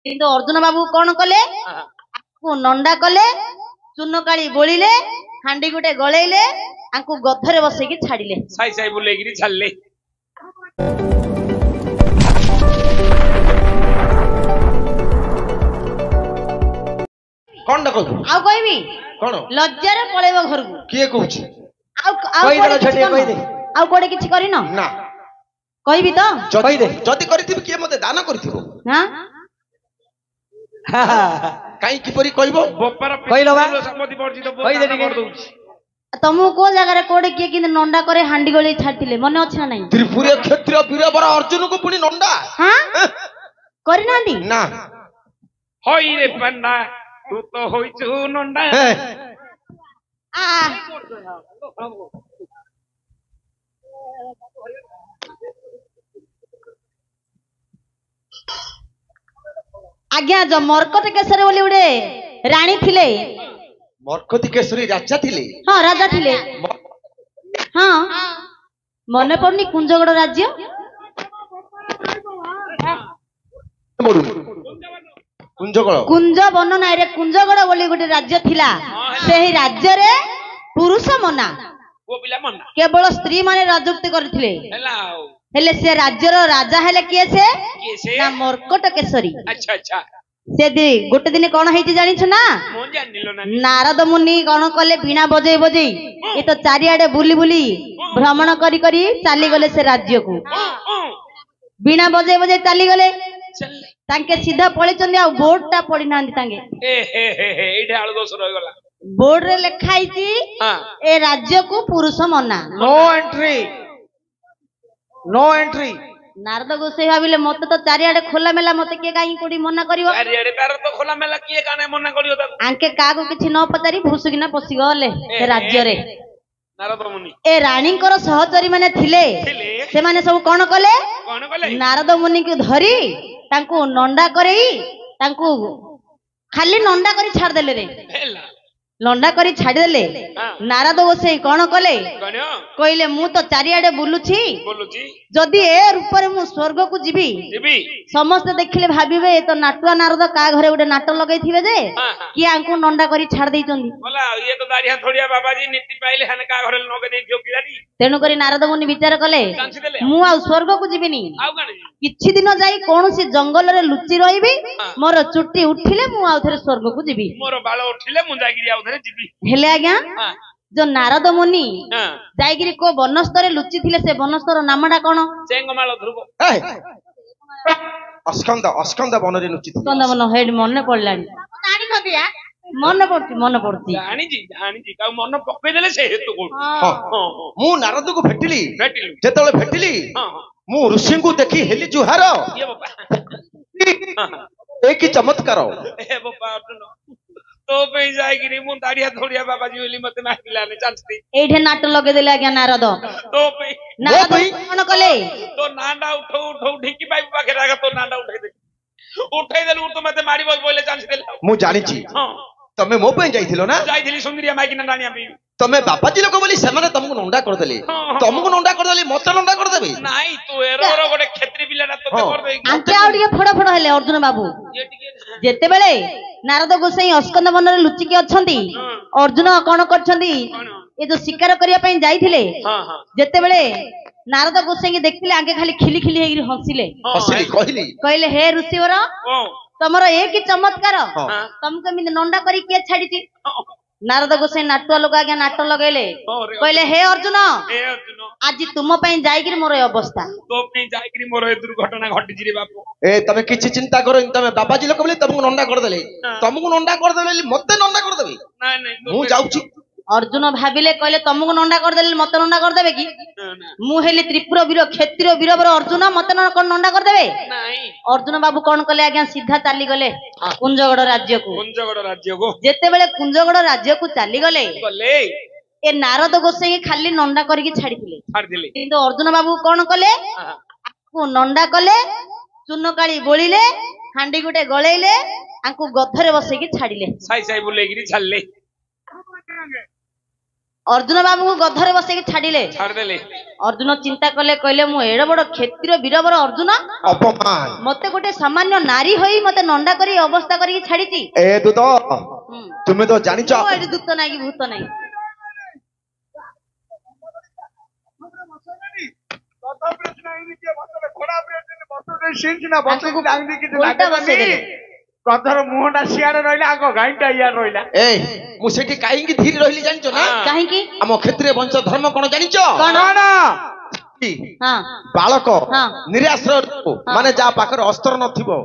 किंतु अर्जुन बाबू कौन कले नंडा कले चून काली बोलिले हांडी गुटे गलेइले आंकु गधरे बसैकी छाड़िले साई साई बुलेगिरी छाड़ले कौन डको आउ कहबी कौन लज्जार पळेबो घर को किए कहूची आउ कहि दे आउ कोडे किछि करिनो ना कहबी तो कहि दे जदी करिथिबि किए मते दान करिथिबो हां काई किपरि कहबो बोपर कहिलो बा सम्मति वर्जित कहि दे कर दउची तमु को जगह रे कोडे किए किने नंडा करे हांडी गली छाड़तिले मने अछि ना नाही त्रिपुरे क्षेत्रीय वीरवर अर्जुन को पुनी नंडा हां करि नांदी ना होई रे पंडा तू तो होइछु नंडा आ आज्ञा जो मरकट केसरी बोली उडे रानी थिले मरकती केसरी राजा थिले हां राजा थिले हां मने पड़नी कुंजगड़ राज्य कुंज बन नाई रे कुंजगड़ बोली गोटे राज्य थिला सेही राज्य रे पुरुष मना केवल स्त्री माने राजत्व करथिले हेले से राज्यर राजा हेले किए से ना मरकट केसरी अच्छा अच्छा से गोटे दिन कौन है जानी ना नारद मुनि कौन कले बीणा बजई बजई ये तो चारिआडे बुली बुली भ्रमण करी करी चली गले से राज्य को बीणा बजई बजई चली गले तांके सीधा पळी चंदी आ बोर्ड टा पड़ी नांदी तांगे एठे आळो दोष रह गला बोर्ड रे लिखाई छी ए राज्य को पुरुष मना नो एंट्री नारद गोसाई भाबिले मते तो चारिआडे खोला मेला मते के काई कोडी मना करिवो चारिआडे तार तो खोला मेला किए काने मना करियो ताको आंके कागो किछि न पचारी भुसुकिना पसि गले ए राज्य रे नारद मुनि ए रानी कर सहचरी माने थिले से माने सब कोन कले नारद मुनि के धरी तांको नंडा करई तांको खाली नंडा करी छाड़ देले रे लंडा करी छाड़ी देले नारद गोसाई कौन कले कहले मु तो चारिआडे बुलुछि जदि ए रूप रे मु स्वर्ग को जीवी समस्त देखिले भाबिबे ए तो नाटुआ नारद का घरे गोटे नाटक लगई थिबे जे कि आंको नंडा करी छाड़ देई चंदी बोला ये तो दाढ़िया थोड़िया बाबाजी नीति पाइले हन का घरे नगे देई दियो किलारी तेनु करी नारद मुनि विचार कले मु आ स्वर्ग को जीविनी किछि दिन जाई कोनोसी जंगल रे लुचि रहिबी मोर चुट्टी उठिले मु आ थरे स्वर्ग को जीवी मोर बाल उठिले मु जागिरी आ थरे जीवी हेले आज्ञा जो नारद मुनि जाइगिरी को बनस्तर लुचि थिले से बनस्तर नामडा कोन चेंगमाल ध्रुव अस्कंद बन रे लुचि थिले अस्कंद बन हेड मने पड़लानी जानि खदिया मन पड़ती जानि जी का मन पक्के देले से हेतु को मु नारद को भेटिली जेतले भेटिली मु ऋषि को देखी हेली जुहार ये बाबा एक ही चमत्कार ए बाबा तो पे जायगिरी मु दाढ़िया थोड़िया बाबाजी बोली मते माहिला ने चांसती एठे नाट लगे देले आज्ञा नारद तो पे नारद कोन कले तो नांडा उठो ढिकी पाई पाखे रागा तो नांडा उठाई देलु तो मते मारी बोले चांस देला मु जानि छी तमे मो पे जाइथिलो ना जाइथिली सुंदरिया माइकी ना नानिया पे तमे बापाजी लोक बोली सेमाने तुमको नंडा कर देली तुमको नंडा कर देली मते नंडा कर देबी नाही तो एरोर गोटे क्षेत्री पिला ना तो कर देई आंके आउडिके फड़ फड़ हेले अर्जुन बाबू जेते बेले नारद गोसाई अस्कंद वन रे लुचि के अछंती अर्जुन कोन करछंती ए जो शिकार करिया पई जाइथिले जेते बेले नारद गोसाई के देखिले आंके खाली खिली खिली हेगिरी हंसिले कहले हे ऋषिवर तमरो एक ही चमत्कार तुमको मिन नंडा करी के छाड़ी थी नारद गोसाई नाटुआ लोग आज्ञा नाटक लगेले कहले हे अर्जुन आज तुम पई जाइगिरी मोर अवस्था तो पई जाइगिरी मोर दुर्घटना घटी जिरे बापू ए तमे किछि चिंता करो तमे बाबाजी लोक बोले तुमको नंडा कर देले तुमको नंडा कर देले मते नंडा कर देबे नहीं मु जाउची अर्जुन भाबिले कहले तुमको नंडा कर देले मते नंडा कर देबे की मु हेली त्रिपुर वीर क्षेत्रीय वीरवर अर्जुन मते नंडा कर देबे नहीं अर्जुन बाबू कोन कले आज्ञा सीधा चाली गले कुंजगड़ राज्य को जेते बेले कुंजगड़ राज्य को चाली गले ए नारद गोसाई खाली नंडा करके छाड़ी दिले किंतु अर्जुन बाबू कोन कले को नंडा कले चून काली बोलिले हांडी गुटे गळेइले आंकु गधरे बसैकी छाड़िले साई साई बुलेगिरी छाड़ले अर्जुन बाबू को गधरे बसैक छाड़िले ଛାଡ଼ିଦେଲେ अर्जुन चिंता कले कहले मु एड़ बड़ क्षेत्रीय वीरवर अर्जुन अपमान मते गोटे सामान्य नारी होई मते नंडा करी अवस्था करी छाड़ीची ए दूत तुम्हें तो जानिच दूत नाई कि भूत नाई उल्टा बसैदेले कथर मुहटा सियाड़े रहिला आगो गाईटा इया रहिला ए मु सेठी काहींकी धीर रहिली जानिचो ना काहे की हम क्षत्रिय वंश धर्म कोन जानिचो कोन हां बालक हाँ। निराश्रय माने जा पाखर अस्त्र नथिबो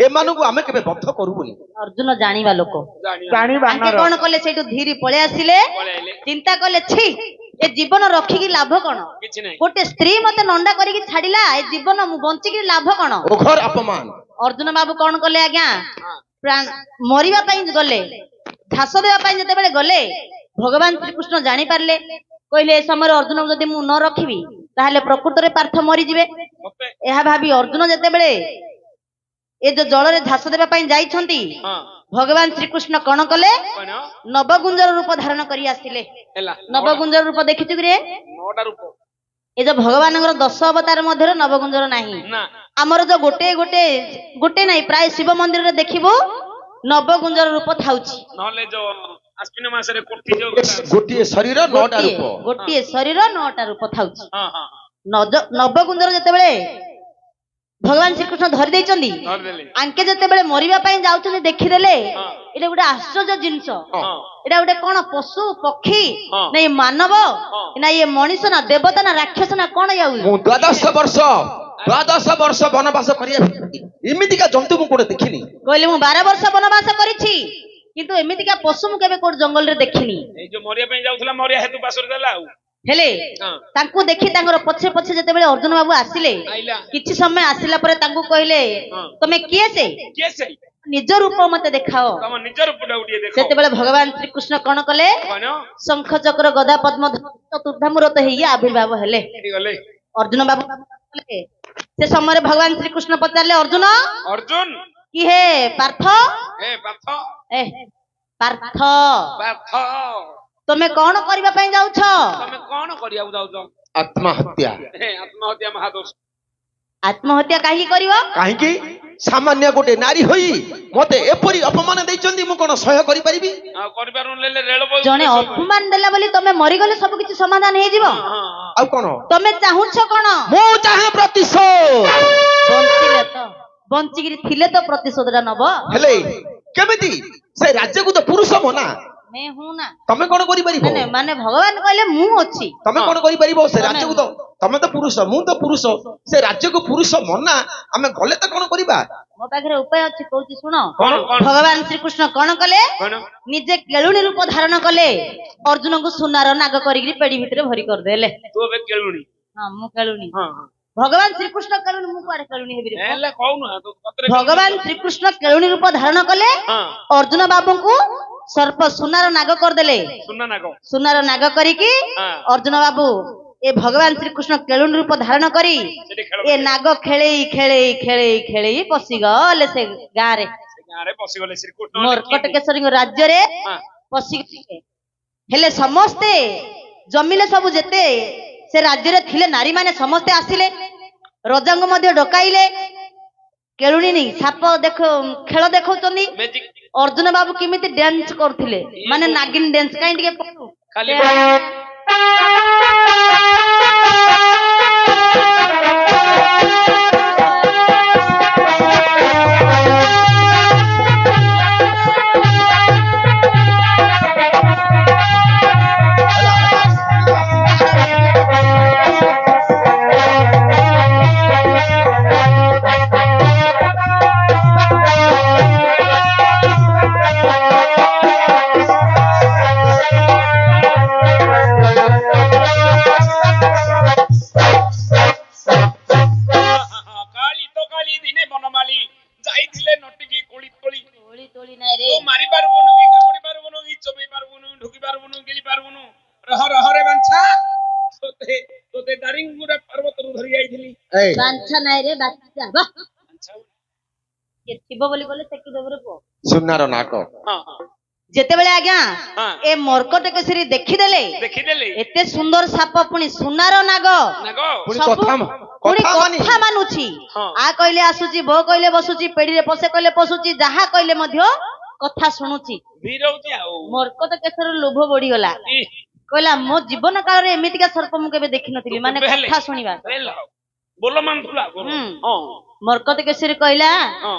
एमानकु आमे केबे बद्ध करूबुनी अर्जुन जानिबा लोक जानी आके बानर कोन कले सेठु धीरी पळे आसिले चिंता कले छी ए जीवन रखी की लाभ कोन କିଛି ନାହିଁ गोटे स्त्री मते नंडा करी छाड़िला ए जीवन मु बंची की लाभ कोन ओघर अपमान अर्जुन बाबू कौन कले आज्ञा प्राण मरिबा पई गले घास देवा पई जते बेले गले भगवान श्री कृष्ण जानि पारले कहले ए समय अर्जुन जदि मु न रखिबी ताहले प्रकृत रे पार्थ मरि जिवे ମତେ एहा भाबी अर्जुन जते बेले ए जो जल रे घास देवा पई जाई छंती ହଁ भगवान श्री कृष्ण कौन कले କଣ नवगुंजर रूप धारण करी आसिले ହେଲା नवगुंजर रूप देखिछु रे ନଅଟା ରୂପ ए जो भगवानଙ୍କର 10 अवतार मध्य नवगुंजर नाही ନା आमर जो गोटे गोटे गोटे नहीं प्राय शिव मंदिर रे देखिबो नवगुंजर रूप थाउची ନହେଲେ ଯୋଉ ଆଶ୍ବିନ ମାସରେ କୋଠି ଯୋଉ गोटिए शरीर नौटा रूप गोटे शरीर 9टा रूप थाउची ହଁ ହଁ नवगुंजर जतेबेले भगवान श्री कृष्ण धरि दैचंदी ଧରିଦେଲେ आंके जतेबेले मरिबा पई जाउचंदी देखिदेले ହଁ एटा गोटे आश्चर्य जिंस ହଁ एटा गोटे कोन पशु पक्षी हाँ। नहीं मानव हाँ। ना ये मनीष ना देवता ना राक्षस ना कोन याउ मु 12 वर्ष वनवास करिया इमितिका जंतु मु कोडे देखिनी कहले मु 12 वर्ष वनवास करिछि किंतु एमितिका पशु मु केबे कोड जंगल रे देखिनी ଏଇ ଯୋଉ ମରିବା ପାଇଁ ଯାଉଥିଲା ମରିଆ ହେତୁ ପାଶରେ ଦେଲା ଆଉ हेले ହଁ तांकु देखि तांगर पछे पछे जतेबेले अर्जुन बाबू आसिले ଆଇଲା किछि समय आसिला परे तांकु कहले हाँ। तमे किए से କିଏ ସେ निज रूप मते देखाओ ତମ ନିଜ ରୂପଟା ଉଠିଏ ଦେଖ सेतेबेले भगवान श्री कृष्ण कोन कले କଣ शंख चक्र गदा पद्म चतुर्धामूरत हेई आविर्भाव हेले ଏଠି ଗଲେ अर्जुन बाबू कले से समय भगवान श्री कृष्ण पचारले अर्जुन ଅର୍ଜୁନ कि हे पार्थ ଏ ପାଥ ए पार्थ ପାଥ तमे कोन करबा पई जाउछ ତମେ କଣ କରିବାକୁ ଯାଉଛ आत्महत्या ହେ ଆତ୍ମହତ୍ୟା ମହାଦୋଷ आत्महत्या काहे करिवो काहे की सामान्य गोटे नारी होई मते एपरी अपमान दैचंदी मु कोन सहय करि परिबी ଆଉ କରିପାରୁନଲେ ରେଳ ବହି जने अपमान देला बोली तमे मरि गले सब किछि समाधान हे जिवो ହଁ ହଁ आउ कोन तमे चाहुछ कोन मु चाहे प्रतिशोध बंचिले तो बंचिगिरी थिले तो प्रतिशोधरा नब हेले केमिति से राज्य को तो पुरुष मना मैं हूं ना तमे कोन करि परिबो माने माने भगवान कहले मु अछि तमे कोन करि परिबो से तमे राज्य को तो तमे तो पुरुष मु तो पुरुष से राज्य को पुरुष मना आमे गले तो कोन करिबा मो पाखरे उपाय अछि कहूची सुनो କଣ କଣ भगवान श्री कृष्ण कोन कले କଣ निजे केळुणी रूप धारण कले अर्जुन को सुनार नाग करिगिरी पेड़ी भितरे भरी कर देले ତୁ ଏବେ କେଳୁଣି हां मु केळुणी ହଁ ହଁ भगवान श्री कृष्ण केळुणी मु पाडे केळुणी हेबिरे ହେଲେ କହୁନୁ ତୁ କତରେ भगवान श्री कृष्ण केळुणी रूप धारण कले ହଁ अर्जुन बाबू को सर्प सुनार नाग कर देले ସୁନା ନାଗ सुनार नाग करिकी ହଁ अर्जुन बाबू ए भगवान श्री कृष्ण केळुणी रूप धारण करी ସେଠି ଖେଳ ए नाग खेळेई खेळेई खेळेई खेळेई पसी गले से गाँ रे ଗାଁରେ ପଶିଗଲେ ଶ୍ରୀକୃଷ୍ଣ मर्कट केसरी राज्य रे ହଁ पसी हेले समस्ते जमिले सब जेते से राज्य रे थिले नारी माने समस्ते आसिले रजांग मध्य डकाइले केळुणी नहीं साप देखो खेल देखौचंदी ମ୍ୟାଜିକ अर्जुन बाबू किमिति डांस करथिले माने नागिन डांस काई टिके पढु ଖାଲି କାଳି ତ କାଳି ଦିନେ ବନମାଳି ଯାଇଥିଲେ ନଟିକି କୋଳି ତୋଳି ତୋଳି ତୋଳି ନାଇ ରେ ତୁ ମାରି ପାରୁବୁନୁ କି କାମୁଡି ପାରୁବୁନୁ କି ଚୋବେଇ ପାରୁବୁନୁ ଢୁକି ପାରୁବୁନୁ ଗିଳି ପାରୁବୁନୁ ରହ ରହରେ ବାଞ୍ଛା ତୋତେ ତୋତେ ଦାରିଙ୍ଗୁଡା ପର୍ବତରୁ ଧରି ଯାଇଥିଲି ए ବାଞ୍ଛା ନାଇ ରେ ବାଚ୍ଚା ବା ବାଞ୍ଛା के थिबो बोली बोले सेकी देबरे पो सुनार नाक ହଁ ହଁ ଯେତେବେଳେ ଆଜ୍ଞା ହଁ। ଏ ମର୍କଟ କେଶରୀ ଦେଖିଦେଲେ ଦେଖିଦେଲେ ଏତେ ସୁନ୍ଦର ସାପ ପୁଣି ସୁନାର ନାଗ ନାଗ ପୁଣି ସବୁ ପୁଣି କଥା ମାନି। କଥା ମାନୁଛି ହଁ। ଆ କହିଲେ ଆସୁଛି ବୋ କହିଲେ ବସୁଛି ପେଡିରେ ପଶେ କହିଲେ ପଶୁଛି ଯାହା କହିଲେ ମଧ୍ୟ କଥା ଶୁଣୁଛି ଭିରଉଛି ଆଉ ମର୍କଟ କେଶର ଲୋଭ ବଢିଗଲା ଇ, କହିଲା ମୋ ଜୀବନ କାଳରେ ଏମିତିକା ସର୍ପ ମୁଁ କେବେ ଦେଖିନଥିଲି ମାନେ କେବେ ହେଲେ? କଥା ଶୁଣିବା ହେଲା ବୋଲ ମାନୁଥିଲା ବୋଲ। ହୁଁ। ହଁ ମର୍କଟ କେଶରୀ କହିଲା ହଁ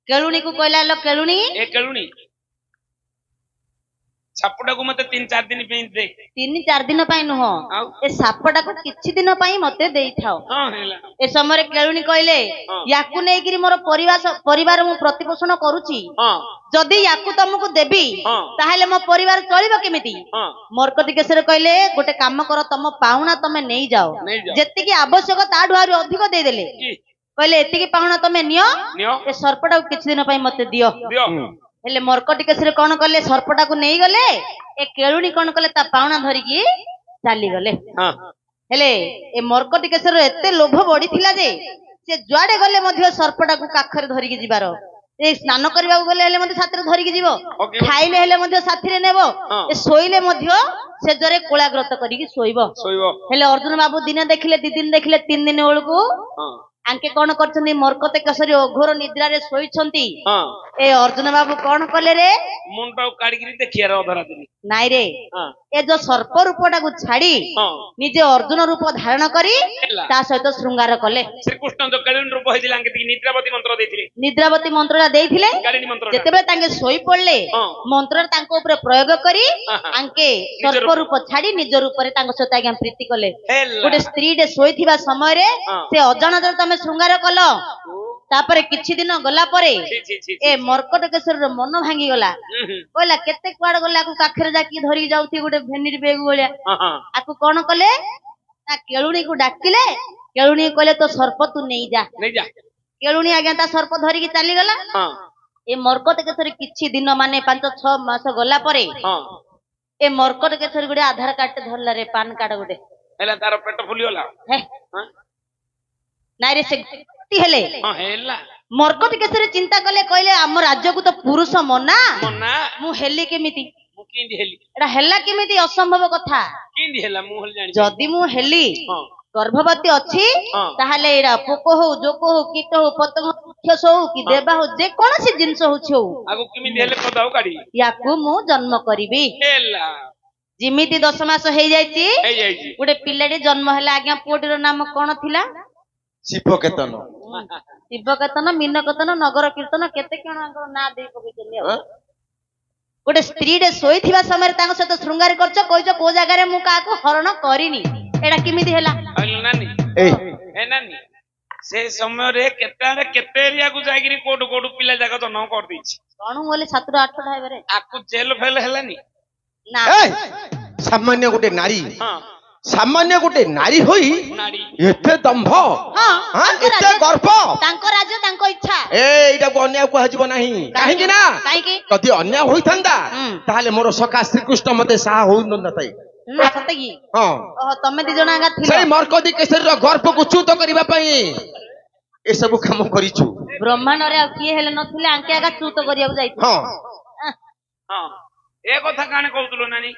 କେଳୁଣୀକୁ କହିଲା ଲୋ କେଳୁଣୀ ଏ କେଳୁଣି ସାପଟାକୁ ମତେ 3-4 ଦିନ ପାଇଁ ଦେ 3-4 ଦିନ ପାଇଁ ନୁହଁ ଆଉ ଏ ସାପଟାକୁ କିଛି ଦିନ ପାଇଁ ମତେ ଦେଇଥାଅ ହଁ ହେଲା ଏ ସମୟରେ କେଳୁଣୀ କହିଲେ ହଁ। ୟାକୁ ନେଇକିରି ମୋର ପରିବାର ମୁଁ ପ୍ରତିପୋଷଣ କରୁଛି ହଁ ଯଦି ୟାକୁ ତମକୁ ଦେବି ହଁ। ତାହେଲେ ମୋ ପରିବାର ଚଳିବ କେମିତି ହଁ ମର୍କଟି କେଶର କହିଲେ ଗୋଟେ କାମ କର ତମ ପାଉଣା ତମେ ନେଇଯାଅ ନେଇଯାଅ। ଯେତିକି ଆବଶ୍ୟକ ତାଠୁ ଆହୁରି ଅଧିକ ଦେଇଦେଲେ ଇ, କହିଲେ ଏତିକି ପାଉଣା ତମେ ନିଅ ନିଅ ଏ ସର୍ପଟାକୁ କିଛି ଦିନ ପାଇଁ ମତେ ଦିଅ ଦିଅ ହେଲେ ମର୍କଟି କେଶରୀ କଣ କଲେ ସର୍ପଟାକୁ ନେଇଗଲେ ଏ କେଳୁଣୀ କଣ କଲେ ତା ପାଉଣା ଧରିକି ଚାଲିଗଲେ ହଁ ହେଲେ ଏ ମର୍କଟି କେଶର ଏତେ ଲୋଭ ବଢିଥିଲା ଯେ ସେ ଯୁଆଡେ ଗଲେ ମଧ୍ୟ ସର୍ପଟାକୁ କାଖରେ ଧରିକି ଯିବାର ଏ ସ୍ନାନ କରିବାକୁ ଗଲେ ହେଲେ ମଧ୍ୟ ସାଥିରେ ଧରିକି ଯିବ ଓକେ। ଖାଇଲେ ହେଲେ ମଧ୍ୟ ସାଥିରେ ନେବ ହଁ। ଏ ଶୋଇଲେ ମଧ୍ୟ ସେଜରେ କୋଳାଗ୍ରତ କରିକି ଶୋଇବ ଶୋଇବ ହେଲେ ଅର୍ଜୁନ ବାବୁ ଦିନେ ଦେଖିଲେ 2 ଦିନ ଦେଖିଲେ 3 ଦିନ ବେଳକୁ ହଁ ଆଙ୍କେ କଣ କରିଛନ୍ତି ମର୍କଟ କେଶରୀ ଅଘୋର ନିଦ୍ରାରେ ଶୋଇଛନ୍ତି ହଁ ଏ ଅର୍ଜୁନ ବାବୁ କଣ କଲେ ରେ ମୁଣ୍ଡଟାକୁ କାଢିକିରି ଦେଖିବାର ଅଧରା ଦିନ ନାଇଁ ରେ ହଁ ଏ ଯୋଉ ସର୍ପ ରୂପଟାକୁ ଛାଡି ହଁ ନିଜେ ଅର୍ଜୁନ ରୂପ ଧାରଣ କରି ହେଲା ତା ସହିତ ଶୃଙ୍ଗାର କଲେ ଶ୍ରୀକୃଷ୍ଣ ଯୋଉ କେଳୁଣି ରୂପ ହେଇଥିଲା ଆଙ୍କେ ଟିକେ ନିଦ୍ରାବତୀ ମନ୍ତ୍ର ଦେଇଥିଲେ ନିଦ୍ରାବତୀ ମନ୍ତ୍ରଟା ଦେଇଥିଲେ କାଳିନୀ ମନ୍ତ୍ର ଯେତେବେଳେ ତାଙ୍କେ ଶୋଇ ପଡିଲେ ହଁ। ମନ୍ତ୍ରଟା ତାଙ୍କ ଉପରେ ପ୍ରୟୋଗ କରି ହଁ, ହଁ। ଆଙ୍କେ ନିଜ ସର୍ପ ରୂପ। ରୂପ ଛାଡି ନିଜ ରୂପରେ ତାଙ୍କ ସହିତ ଆଜ୍ଞା ପ୍ରୀତି କଲେ ହେଲା ଗୋଟେ ସ୍ତ୍ରୀଟେ ଶୋଇଥିବା ସମୟରେ ହଁ। ସେ ଅଜାଣତରେ ତମେ ଶୃଙ୍ଗାର କଲ ତାପରେ କିଛି ଦିନ ଗଲା ପରେ ଛି, ଛି, ଛି, ଏ ଛି। ମର୍କଟ କେଶରୀର ମନ ଭାଙ୍ଗିଗଲା ହୁଁ, ହୁଁ। କହିଲା କେତେ କୁଆଡେ ଗଲେ ଆକୁ କାଖରେ ଯାକି ଧରିକି ଯାଉଥିବି ଗୋଟେ ଭେନିର ବେଗ ଭଳିଆ ହଁ ହଁ ଆକୁ କଣ କଲେ ତା କେଳୁଣୀକୁ ଡାକିଲେ କେଳୁଣୀ କହିଲେ ତୋ ସର୍ପ ତୁ ନେଇଯା ନେଇଯା କେଳୁଣୀ ଆଜ୍ଞା ତା ସର୍ପ ଧରିକି ଚାଲିଗଲା ହଁ ଏ ମର୍କଟ କେଶରୀ କିଛି ଦିନ ମାନେ 5-6 ମାସ ଗଲା ପରେ ହଁ ଏ ମର୍କଟ କେଶରୀ ଗୋଟେ ଆଧାର କାର୍ଡଟେ ଧରିଲା ରେ ପାନ କାର୍ଡ ଗୋଟେ ହେଲା ତାର ପେଟ ଫୁଲିଗଲା ହେ ହଁ ନାଇଁ ରେ ସେ ହେଲେ ହଁ ହେଲା ମର୍କଟ କେଶରୀ ଚିନ୍ତା କଲେ କହିଲେ ଆମ ରାଜ୍ୟକୁ ତ ପୁରୁଷ ମନା ମନା ମୁଁ ହେଲି କେମିତି ମୁଁ କେମିତି ହେଲି ଏଟା ହେଲା କେମିତି ଅସମ୍ଭବ କଥା କେମିତି ହେଲା ମୁଁ ହେଲି ଜାଣିଛି ଯଦି ମୁଁ ହେଲି ହଁ ଗର୍ଭବତୀ ଅଛି ହଁ। ତାହେଲେ ଏଇଟା ପୋକ ହଉ ଜୋକ ହଉ କୀଟ ହଉ ପତଙ୍ଗ ରାକ୍ଷସ ହଉ କି ଦେବା ହଉ ଯେକୌଣସି ଜିନିଷ ହଉଛି ହଉ ଆଗକୁ କେମିତି ହେଲେ ପଦାକୁ କାଢିବି ୟାକୁ ମୁଁ ଜନ୍ମ କରିବି ହେଲା ଯେମିତି 10 ମାସ ହେଇଯାଇଛି ହେଇଯାଇଛି ଗୋଟେ ପିଲାଟି ଜନ୍ମ ହେଲା ଆଜ୍ଞା ପୁଅଟିର ନାମ କଣ ଥିଲା ଶିବ କେତନ ଶିବକେତନ ମୀନକେତନ ନଗର କୀର୍ତ୍ତନ କେତେ କଣ ନାଁ ଦେଇ ପକେଇଛନ୍ତି ଆଉ ଆଁ? ଗୋଟେ ସ୍ତ୍ରୀଟେ ଶୋଇଥିବା ସମୟରେ ତାଙ୍କ ସହିତ ଶୃଙ୍ଗାର କରୁଛ କହିଛ କୋଉ ଜାଗାରେ ମୁଁ କାହାକୁ ହରଣ କରିନି ଏଇଟା କେମିତି ହେଲା କହିଲୁ ନାନୀ ଏଇ ଏ ନାନୀ ସେ ସମୟରେ କେତେ ଏରିଆକୁ ଯାଇକିରି କୋଉଠୁ ପିଲା ଯାକ ଜନ୍ମ କରିଦେଇଛି କଣ ଗଲେ 7-8ଟା ହେବାରେ ଆକୁ ଜେଲ ଫେଲ ହେଲାନି ନା ଏଇ ସାମାନ୍ୟ ଗୋଟେ ନାରୀ ହଁ ସାମାନ୍ୟ ଗୋଟେ ନାରୀ ହୋଇ ନାଡି ଏତେ ଦମ୍ଭ ହଁ ହଁ, ତାଙ୍କ ଏତେ ରାଜ୍ୟ- ଗର୍ବ ତାଙ୍କ ରାଜ୍ୟ ତାଙ୍କ ଇଚ୍ଛା ଏଇଟାକୁ ଅନ୍ୟାୟ କୁହାଯିବ ନାହିଁ କାହିଁକି ନା କାହିଁକି ଯଦି ଅନ୍ୟାୟ ହୋଇଥାନ୍ତା ହୁଁ। ତାହେଲେ ମୋର ସଖା ଶ୍ରୀକୃଷ୍ଣ ମତେ ସାହା ହଉନଥାଏ ନା ସତେ କି ହଁ ଓହୋ ତମେ 2 ଜଣ ଆଗା ଥିଲ ସେଇ ମର୍କଟି କେଶରୀର ଗର୍ଭକୁ ଚ୍ୟୁତ କରିବା ପାଇଁ ଏସବୁ କାମ କରିଛୁ ବ୍ରହ୍ମାଣ୍ଡରେ ଆଉ କିଏ ହେଲେ ନଥିଲେ ଆଙ୍କେ ଆଗା ଚ୍ୟୁତ କରିବାକୁ ଯାଇଥିଲେ ହଁ ହଁ ଏ କଥା କାଣ କହୁଥିଲୁ ନାନୀ